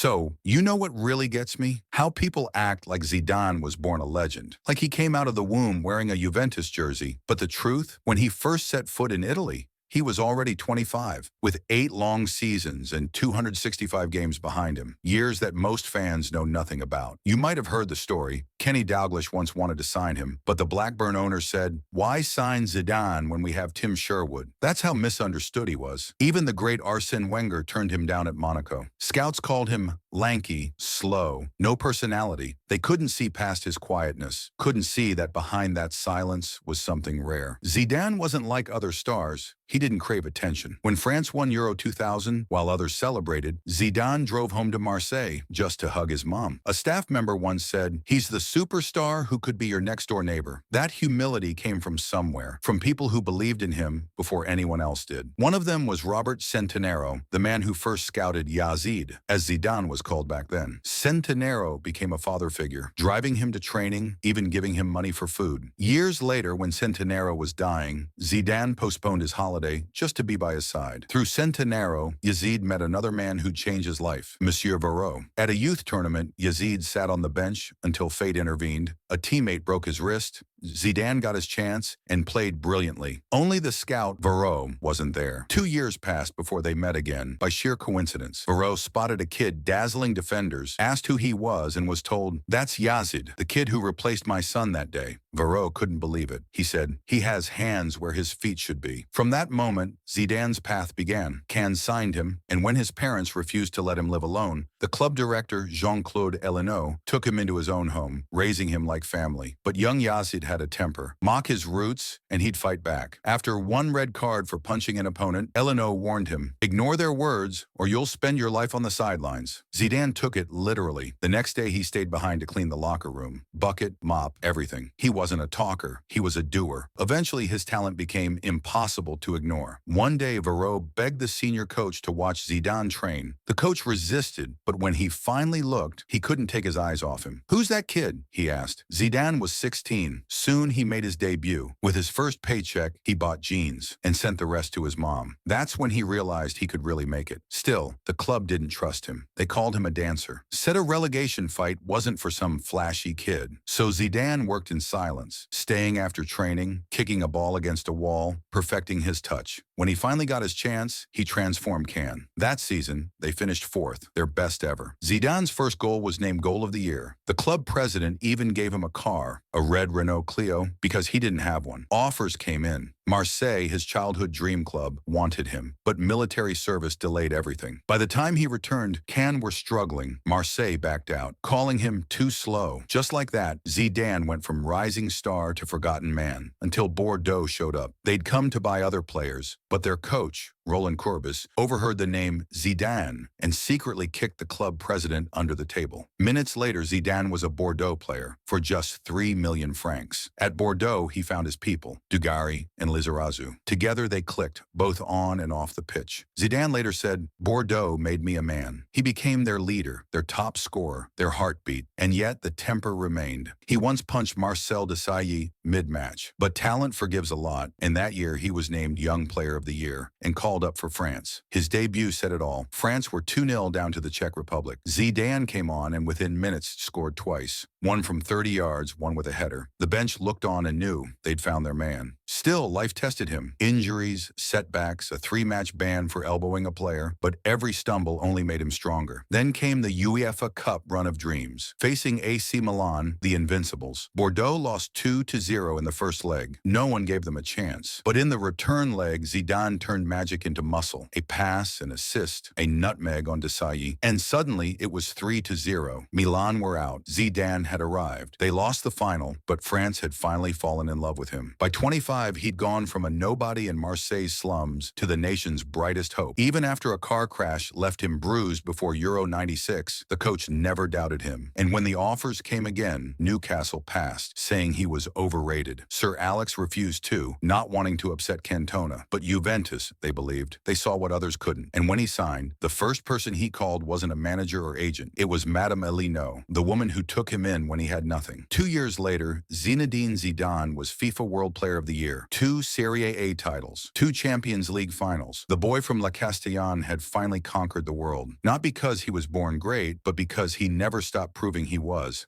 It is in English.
So, you know what really gets me? How people act like Zidane was born a legend. Like he came out of the womb wearing a Juventus jersey. But the truth, when he first set foot in Italy, he was already 25, with 8 long seasons and 265 games behind him, years that most fans know nothing about. You might have heard the story. Kenny Dalglish once wanted to sign him, but the Blackburn owner said, "Why sign Zidane when we have Tim Sherwood?" That's how misunderstood he was. Even the great Arsene Wenger turned him down at Monaco. Scouts called him lanky, slow, no personality. They couldn't see past his quietness, couldn't see that behind that silence was something rare. Zidane wasn't like other stars. He didn't crave attention. When France won Euro 2000, while others celebrated, Zidane drove home to Marseille just to hug his mom. A staff member once said, "He's the superstar who could be your next-door neighbor." That humility came from somewhere, from people who believed in him before anyone else did. One of them was Robert Centenaro, the man who first scouted Yazid, as Zidane was called back then. Centenaro became a father figure, driving him to training, even giving him money for food. Years later, when Centenaro was dying, Zidane postponed his holiday just to be by his side. Through Centenaro, Yazid met another man who'd change his life, Monsieur Varro. At a youth tournament, Yazid sat on the bench until fate intervened. A teammate broke his wrist. Zidane got his chance and played brilliantly. Only the scout, Varro, wasn't there. 2 years passed before they met again. By sheer coincidence, Varro spotted a kid dazzling defenders, asked who he was, and was told, "That's Yazid, the kid who replaced my son that day." Varro couldn't believe it. He said, "He has hands where his feet should be." From that moment, Zidane's path began. Cannes signed him, and when his parents refused to let him live alone, the club director, Jean-Claude Ellenot, took him into his own home, raising him like family. But young Yazid had a temper. Mock his roots, and he'd fight back. After one red card for punching an opponent, Ellenot warned him, "Ignore their words, or you'll spend your life on the sidelines." Zidane took it literally. The next day, he stayed behind to clean the locker room. Bucket, mop, everything. He wasn't a talker. He was a doer. Eventually, his talent became impossible to ignore. One day, Varro begged the senior coach to watch Zidane train. The coach resisted, but when he finally looked, he couldn't take his eyes off him. "Who's that kid?" he asked. Zidane was 16. Soon, he made his debut. With his first paycheck, he bought jeans and sent the rest to his mom. That's when he realized he could really make it. Still, the club didn't trust him. They called him a dancer. Said a relegation fight wasn't for some flashy kid. So Zidane worked in silence, staying after training, kicking a ball against a wall, perfecting his touch. When he finally got his chance, he transformed Cannes. That season, they finished 4th, their best ever. Zidane's first goal was named Goal of the Year. The club president even gave him a car, a red Renault Clio, because he didn't have one. Offers came in. Marseille, his childhood dream club, wanted him, but military service delayed everything. By the time he returned, Cannes were struggling. Marseille backed out, calling him too slow. Just like that, Zidane went from rising star to forgotten man, until Bordeaux showed up. They'd come to buy other players, but their coach, Roland Courbis, overheard the name Zidane and secretly kicked the club president under the table. Minutes later, Zidane was a Bordeaux player for just 3 million francs. At Bordeaux, he found his people, Dugarry and Lizarazu. Together, they clicked, both on and off the pitch. Zidane later said, "Bordeaux made me a man." He became their leader, their top scorer, their heartbeat, and yet the temper remained. He once punched Marcel Desailly mid-match, but talent forgives a lot, and that year he was named Young Player of the Year and called up for France. His debut said it all. France were 2-0 down to the Czech Republic. Zidane came on and within minutes scored twice. One from 30 yards, one with a header. The bench looked on and knew they'd found their man. Still, life tested him. Injuries, setbacks, a 3-match ban for elbowing a player, but every stumble only made him stronger. Then came the UEFA Cup run of dreams. Facing AC Milan, the Invincibles. Bordeaux lost 2-0 in the first leg. No one gave them a chance. But in the return leg, Zidane turned magic into muscle. A pass, an assist, a nutmeg on Desailly, and suddenly it was 3-0. Milan were out. Zidane had arrived. They lost the final, but France had finally fallen in love with him. By 25, he'd gone from a nobody in Marseille's slums to the nation's brightest hope. Even after a car crash left him bruised before Euro 96, the coach never doubted him. And when the offers came again, Newcastle passed, saying he was overrated. Sir Alex refused too, not wanting to upset Cantona. But Juventus, they believed, they saw what others couldn't. And when he signed, the first person he called wasn't a manager or agent. It was Madame Elino, the woman who took him in when he had nothing. 2 years later, Zinedine Zidane was FIFA World Player of the Year year, 2 Serie A titles, 2 Champions League finals. The boy from La Castellane had finally conquered the world, not because he was born great, but because he never stopped proving he was.